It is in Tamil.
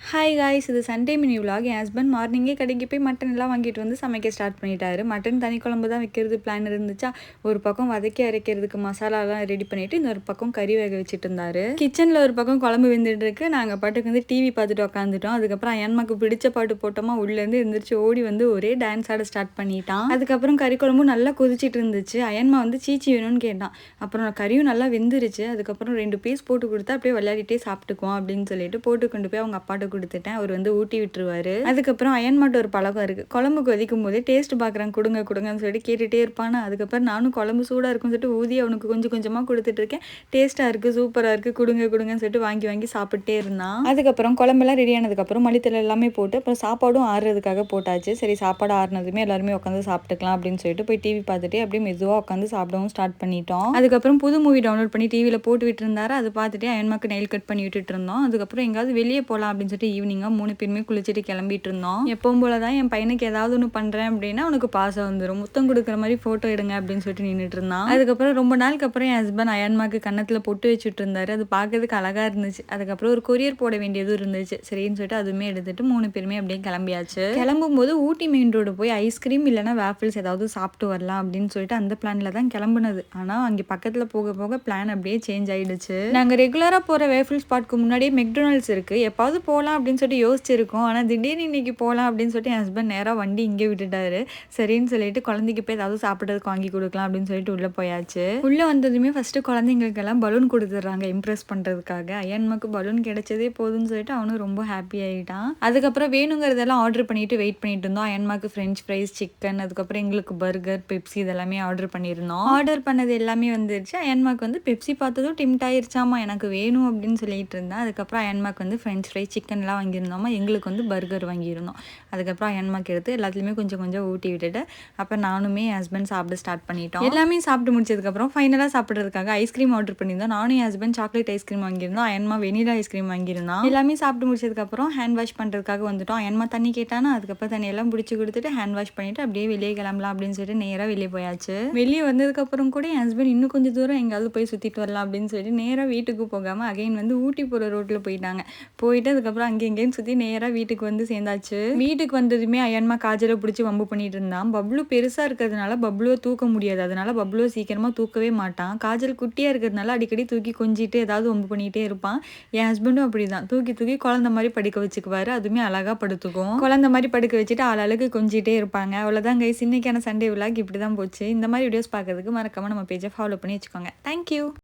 ஹாய் காய்ஸ், இது சண்டே மினி விலாக். என் ஹஸ்பண்ட் மார்னிங்கே கடைக்கு போய் மட்டன் எல்லாம் வாங்கிட்டு வந்து சமைக்க ஸ்டார்ட் பண்ணிட்டாரு. மட்டன் தனி குழம்பு தான் வைக்கிறது பிளான் இருந்துச்சா, ஒரு பக்கம் வதக்கி அரைக்கிறதுக்கு மசாலாலாம் ரெடி பண்ணிட்டு இன்னொரு பக்கம் கறி வேக வச்சுட்டு இருந்தாரு. கிச்சனில் ஒரு பக்கம் குழம்பு வெந்துட்டு இருக்கு. நாங்கள் பாட்டுக்கு வந்து டிவி பார்த்துட்டு உட்காந்துட்டோம். அதுக்கப்புறம் அயன்மாக்கு பிடிச்ச பாட்டு போட்டோமா, உள்ளேருந்து எழுந்திரிச்சு ஓடி வந்து ஒரே டான்ஸ் ஆட ஸ்டார்ட் பண்ணிட்டான். அதுக்கப்புறம் கறி குழம்பும் நல்லா கொதிச்சிட்டு இருந்துச்சு. அயன்மா வந்து சீச்சி வேணும்னு கேட்டான். அப்புறம் கறியும் நல்லா வெந்துருச்சு. அதுக்கப்புறம் 2 பீஸ் போட்டு கொடுத்தா அப்படியே விளையாடிட்டே சாப்பிட்டுக்குவோம் அப்படின்னு சொல்லிட்டு போட்டு கொண்டு போய் அவங்க அப்பாட்ட கொடுத்துட்டேன். அவர் வந்து ஊட்டி விட்டுருவாரு. அதுக்கப்புறம் அயன்மாட்ட ஒரு பழக்கம் இருக்கு. குழம்பு கொதிக்கும் போதே டேஸ்ட் பார்க்குறேன், கொடுங்க கொடுங்கன்னு சொல்லிட்டு கேட்டுகிட்டே இருப்பானா. அதுக்கப்புறம் நானும் குழம்பு சூடாக இருக்குன்னு சொல்லிட்டு ஊதி அவனுக்கு கொஞ்சம் கொஞ்சமாக கொடுத்துட்டு இருக்கேன். டேஸ்ட்டாக இருக்குது, சூப்பராக இருக்குது, கொடுங்க கொடுங்கன்னு சொல்லிட்டு வாங்கி வாங்கி சாப்பிட்டே இருந்தான். அதுக்கப்புறம் குழம்பெல்லாம் ரெடி ஆனதுக்கப்புறம் மல்லித்தலை எல்லாமே போட்டு அப்புறம் சாப்பாடும் ஆறுறதுக்காக போட்டாச்சு. சரி, சாப்பாடு ஆறுனதுமே எல்லாருமே உட்காந்து சாப்பிட்டுக்கலாம் அப்படின்னு சொல்லிட்டு போய் டிவி பார்த்துட்டு அப்படியே மெதுவாக உட்காந்து சாப்பிடவும் ஸ்டார்ட் பண்ணிட்டோம். அதுக்கப்புறம் புது மூவி டவுன்லோட் பண்ணி டிவியில் போட்டு விட்டு இருந்தாரு. அதை பார்த்துட்டு அயன்மாக்கு நெயில் கட் பண்ணி விட்டுட்டு இருந்தோம். அதுக்கப்புறம் எங்கேயாவது வெளியே போகலாம் அப்படின்னு சொல்லிட்டு ஈவினிங்காக 3 பேருமே குளிச்சுட்டு கிளம்பிட்டு இருந்தோம். எப்பவும் போல தான் என் பையனுக்கு ஏதாவது ஒன்று பண்ணுறேன் அப்படின்னா அவனுக்கு பாசம் வந்துடும். முத்தம் கொடுக்குற மாதிரி ஃபோட்டோ எடுங்க அப்படின்னு சொல்லிட்டு நின்றுட்டு இருந்தான். அதுக்கப்புறம் ரொம்ப நாளுக்கு அப்புறம் என் ஹஸ்பண்ட் அயன்மாக்கு கன்னத்தில் பொட்டு வச்சுட்டு இருந்தாரு. அது பார்க்கறதுக்கு அழகாக இருந்துச்சு. அதுக்கப்புறம் ஒரு கொரியர் போட வேண்டியதும் இருந்துச்சு. சரின்னு சொல்லிட்டு அதுவுமே எடுத்துட்டு 3 பேருமே அப்படியே கிளம்பியாச்சு. கிளம்பும் போது ஊட்டி மெயின் ரோடு போய் ஐஸ்கிரீம் இல்லைனா வேஃபிள்ஸ் ஏதாவது சாப்பிட்டு வரலாம் அப்படின்னு சொல்லிட்டு அந்த பிளான்ல தான் கிளம்புனது. ஆனால் அங்கே பக்கத்தில் போக போக பிளான் அப்படியே சேஞ்ச் ஆயிடுச்சு. நாங்கள் ரெகுலராக போகிற வேஃபிள் ஸ்பாட்க்கு முன்னாடியே மெக்டொனால்ட்ஸ் இருக்கு. எப்பாவது போகலாம் அப்படின்னு சொல்லிட்டு யோசிச்சிருக்கோம். ஆனால் திடீர்னு இன்னைக்கு போகலாம் அப்படின்னு சொல்லிட்டு என் ஹஸ்பண்ட் நேராக வண்டி இங்கே விட்டுட்டாரு. சரின்னு சொல்லிட்டு குழந்தைக்கு போய் ஏதாவது சாப்பிட்றதுக்கு வாங்கி கொடுக்கலாம் அப்படின்னு சொல்லிட்டு உள்ளே போயாச்சு. உள்ளே வந்ததுமே ஃபஸ்ட்டு குழந்தைங்களுக்கெல்லாம் பலூன் கொடுத்துட்றாங்க இம்ப்ரெஸ் பண்ணுறதுக்காக. அயன்மாக்கு பலூன் கிடைச்சதே போதுன்னு சொல்லிட்டு அவனும் ரொம்ப ஹாப்பி ஆகிட்டான். அதுக்கப்புறம் வேணுங்கிறதெல்லாம் ஆர்டர் பண்ணிட்டு வெயிட் பண்ணிட்டு இருந்தோம். அயன்மாக்கு ஃப்ரெஞ்ச் ஃப்ரைஸ், சிக்கன், அதுக்கப்புறம் எங்களுக்கு பர்கர், பெப்சி இதெல்லாமே ஆர்டர் பண்ணியிருந்தோம். ஆர்டர் பண்ணது எல்லாமே வந்துருச்சு. அயன்மாக்கு வந்து பெப்சி பார்த்ததும் டிம்ட் ஆயிருச்சாமா, எனக்கு வேணும் அப்படின்னு சொல்லிட்டு இருந்தேன். அதுக்கப்புறம் அயன்மாக்கு வந்து ஃப்ரெஞ்ச் ஃப்ரை, சிக்கன்லாம் வாங்கியிருந்தோமா, எங்களுக்கு வந்து பர்கர் வாங்கியிருந்தோம். அதுக்கப்புறம் அயன்மாக்கு எடுத்து எல்லாத்துலேயுமே கொஞ்சம் கொஞ்சம் ஊட்டி விட்டுட்டு அப்புறம் நானுமே என் ஹஸ்பண்ட் சாப்பிட ஸ்டார்ட் பண்ணிட்டோம். எல்லாமே சாப்பிட்டு முடிச்சதுக்கப்புறம் ஃபைனலாக சாப்பிட்றதுக்காக ஐஸ்கிரீம் ஆர்டர் பண்ணியிருந்தோம். நானும் என் ஹஸ்பண்ட் சாக்லேட் ஐஸ்கிரீம் வாங்கியிருந்தோம். அயன்மா வெனிலா ஐஸ்கிரீம் வாங்கியிருந்தான். எல்லாமே சாப்பிட்டு முடிச்சதுக்கப்புறம் ஹேண்ட் வாஷ் பண்ணுறதுக்காக வந்துட்டோம். அயன்மா தண்ணி கேட்டானா, அதுக்கப்புறம் தண்ணியெல்லாம் பிடிச்சி கொடுத்துட்டு ஹேண்ட் வாஷ் பண்ணிட்டு அப்படியே வெளியே கிளம்பலாம் அப்படின்னு சொல்லிட்டு நேராக வெளியே போயாச்சு. வெளியே வந்ததுக்கப்புறம் கூட என் ஹஸ்பண்ட் இன்னும் கொஞ்சம் தூரம் எங்கேயாவது போய் சுற்றிட்டு வரலாம் அப்படின்னு சொல்லிட்டு நேராக வீட்டுக்கு போகாமல் அகைன் வந்து ஊட்டி போகிற ரோட்டில் போயிட்டாங்க. போயிட்டு அதுக்கப்புறம் அங்கே எங்கேயும் சுற்றி நேராக வீட்டுக்கு வந்து சேர்ந்தாச்சு. வீட்டுக்கு வந்ததுமே அயன்மா காஜலை பிடிச்சி வம்பு பண்ணிட்டு இருந்தான். பப்ளு பெருசாக இருக்கிறதுனால பப்ளுவை தூக்க முடியாது. அதனால பப்ளுவை சீக்கிரமாக தூக்கவே மாட்டான். காஜல் குட்டியாக இருக்கிறதுனால அடிக்கடி தூக்கி கொஞ்சிட்டு ஏதாவது வம்பு பண்ணிகிட்டே இருப்பான். என் ஹஸ்பண்டும் அப்படி தான், தூக்கி தூக்கி குழந்தை மாதிரி படுக்க வச்சுக்குவாரு. அதுவுமே அழகாக படுத்துக்கும். குழந்தை மாதிரி படுக்க வச்சுட்டு ஆளாளுக்கு கொஞ்சிட்டே இருப்பாங்க. அவ்வளோதான் கைஸ், இன்னைக்கான சண்டே விலாக் இப்படி தான் போச்சு. இந்த மாதிரி வீடியோஸ் பார்க்கறதுக்கு மறக்காம நம்ம பேஜை ஃபாலோ பண்ணி வச்சுக்கோங்க. தேங்க்யூ.